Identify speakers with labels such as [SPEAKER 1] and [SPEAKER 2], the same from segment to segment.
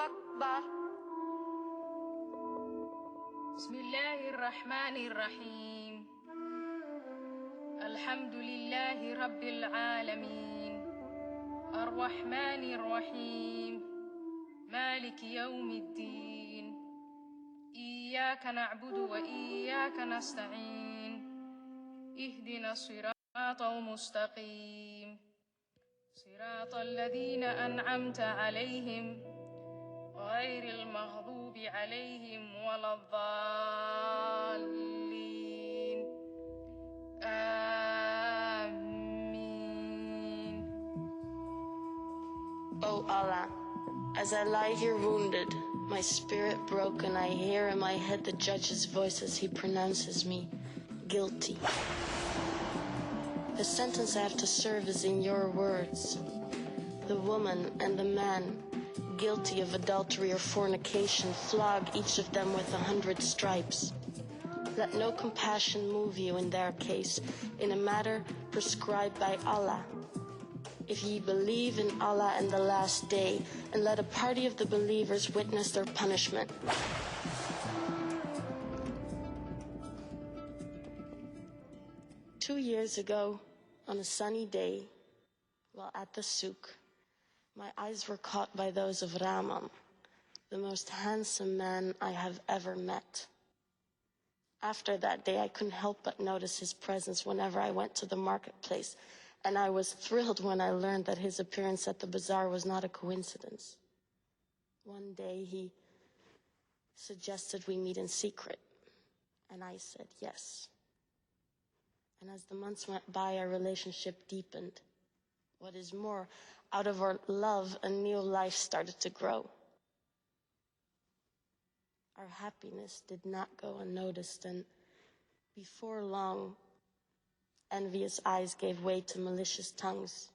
[SPEAKER 1] أكبر. بسم الله الرحمن الرحيم. الحمد لله رب العالمين الرحمن الرحيم مالك يوم الدين إياك نعبد وإياك نستعين اهدنا الصراط المستقيم صراط الذين أنعمت عليهم غير المغضوب عليهم ولا الضالين آمين.
[SPEAKER 2] O Allah, as I lie here wounded, my spirit broken, I hear in my head the judge's voice as he pronounces me guilty. The sentence I have to serve is in your words. The woman and the man guilty of adultery or fornication, flog each of them with 100 stripes. Let no compassion move you in their case, in a matter prescribed by Allah. If ye believe in Allah and the last day, and let a party of the believers witness their punishment. Two years ago, on a sunny day, while at the souk, my eyes were caught by those of Rahman, the most handsome man I have ever met. After that day, I couldn't help but notice his presence whenever I went to the marketplace, and I was thrilled when I learned that his appearance at the bazaar was not a coincidence. One day, he suggested we meet in secret, and I said yes. And as the months went by, our relationship deepened. What is more, out of our love, a new life started to grow. Our happiness did not go unnoticed, and before long, envious eyes gave way to malicious tongues.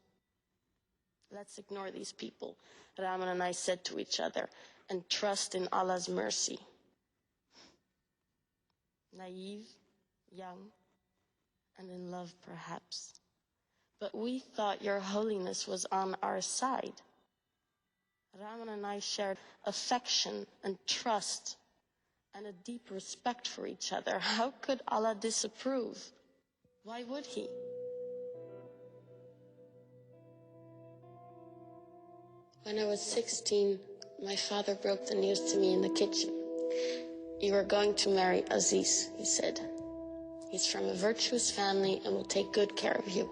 [SPEAKER 2] Let's ignore these people, Rahman and I said to each other, and trust in Allah's mercy. Naive, young, and in love perhaps. But we thought your holiness was on our side. Rahman and I shared affection and trust and a deep respect for each other. How could Allah disapprove? Why would he? When I was 16, my father broke the news to me in the kitchen. You are going to marry Aziz, he said. He's from a virtuous family and will take good care of you.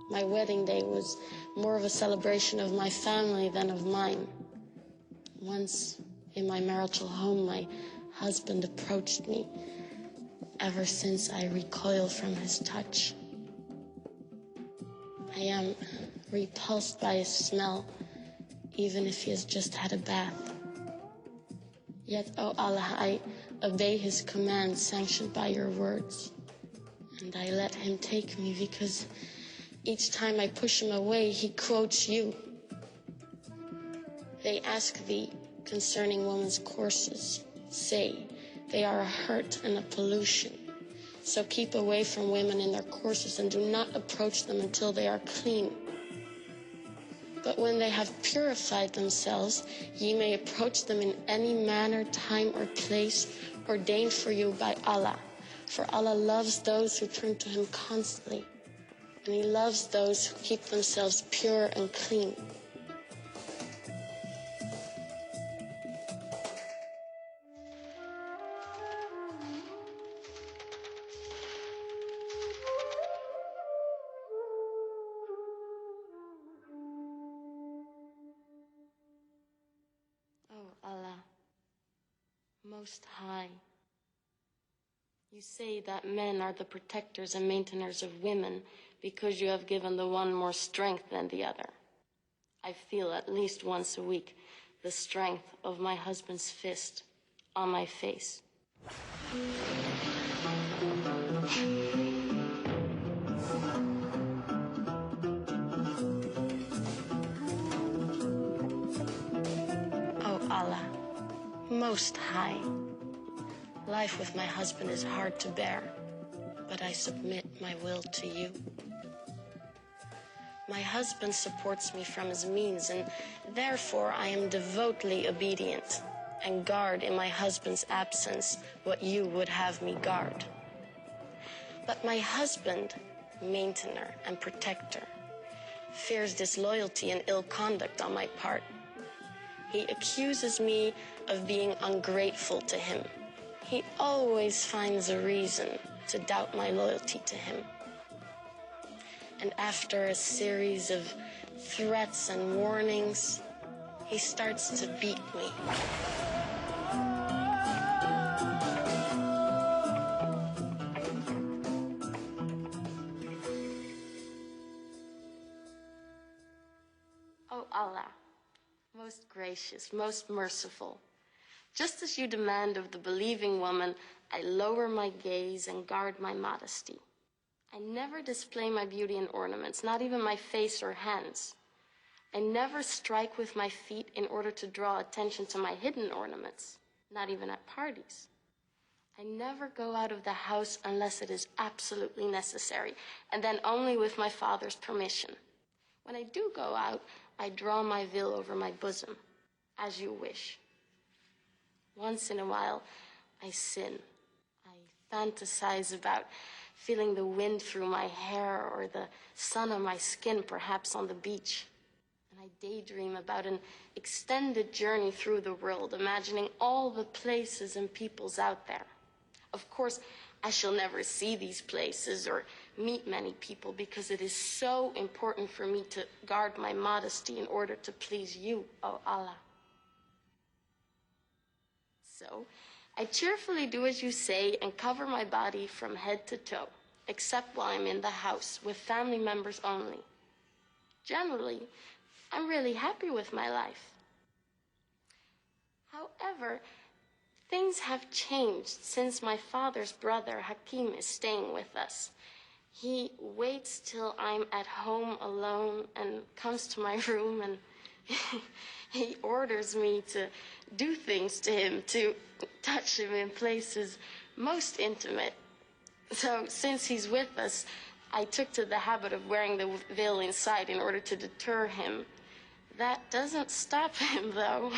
[SPEAKER 2] My wedding day was more of a celebration of my family than of mine. Once in my marital home, my husband approached me. Ever since, I recoil from his touch. I am repulsed by his smell, even if he has just had a bath. Yet, O Allah, I obey his command sanctioned by your words. And I let him take me because each time I push him away, he quotes you. They ask thee concerning women's courses. Say, they are a hurt and a pollution. So keep away from women in their courses and do not approach them until they are clean. But when they have purified themselves, ye may approach them in any manner, time, or place ordained for you by Allah. For Allah loves those who turn to him constantly. And he loves those who keep themselves pure and clean. Oh Allah, Most High, You say that men are the protectors and maintainers of women because you have given the one more strength than the other. I feel at least once a week the strength of my husband's fist on my face. Oh Allah, Most High, life with my husband is hard to bear, but I submit my will to you. My husband supports me from his means, and therefore I am devotedly obedient and guard in my husband's absence what you would have me guard. But my husband, maintainer and protector, fears disloyalty and ill conduct on my part. He accuses me of being ungrateful to him. He always finds a reason to doubt my loyalty to him. And after a series of threats and warnings, he starts to beat me. Oh Allah, most gracious, most merciful, just as you demand of the believing woman, I lower my gaze and guard my modesty. I never display my beauty in ornaments, not even my face or hands. I never strike with my feet in order to draw attention to my hidden ornaments, not even at parties. I never go out of the house unless it is absolutely necessary, and then only with my father's permission. When I do go out, I draw my veil over my bosom, as you wish. Once in a while, I sin. I fantasize about feeling the wind through my hair or the sun on my skin, perhaps on the beach. And I daydream about an extended journey through the world, imagining all the places and peoples out there. Of course, I shall never see these places or meet many people because it is so important for me to guard my modesty in order to please you, O Allah. So, I cheerfully do as you say and cover my body from head to toe, except while I'm in the house with family members only. Generally, I'm really happy with my life. However, things have changed since my father's brother Hakim is staying with us. He waits till I'm at home alone and comes to my room and he orders me to do things to him, to touch him in places most intimate. So since he's with us, I took to the habit of wearing the veil inside in order to deter him. That doesn't stop him, though.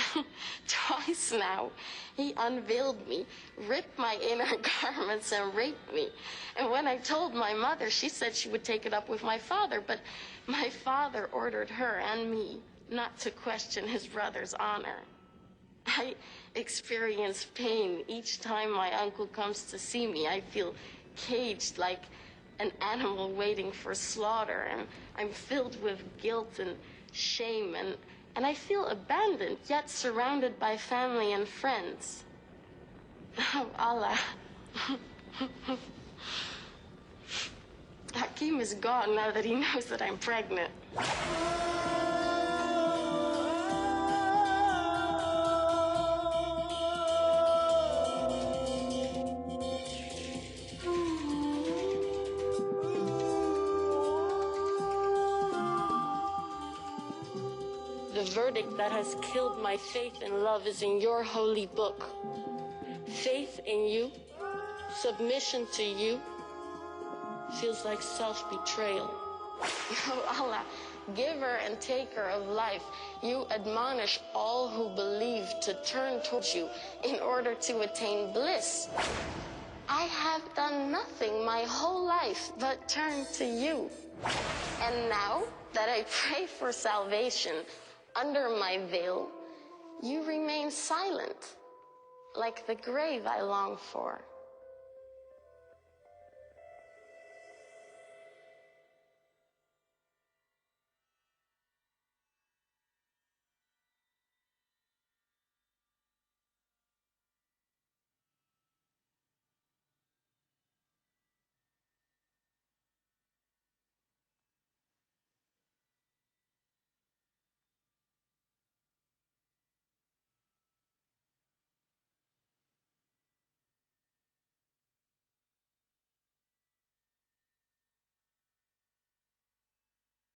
[SPEAKER 2] Twice now, he unveiled me, ripped my inner garments, and raped me. And when I told my mother, she said she would take it up with my father, but my father ordered her and me not to question his brother's honor. I experience pain each time my uncle comes to see me. I feel caged like an animal waiting for slaughter, and I'm filled with guilt and shame, and I feel abandoned, yet surrounded by family and friends. Oh, Allah. Hakim is gone now that he knows that I'm pregnant. The verdict that has killed my faith and love is in your holy book. Faith in you, submission to you, feels like self-betrayal. Oh Allah, giver and taker of life, you admonish all who believe to turn towards you in order to attain bliss. I have done nothing my whole life but turn to you. And now that I pray for salvation under my veil, you remain silent, like the grave I long for.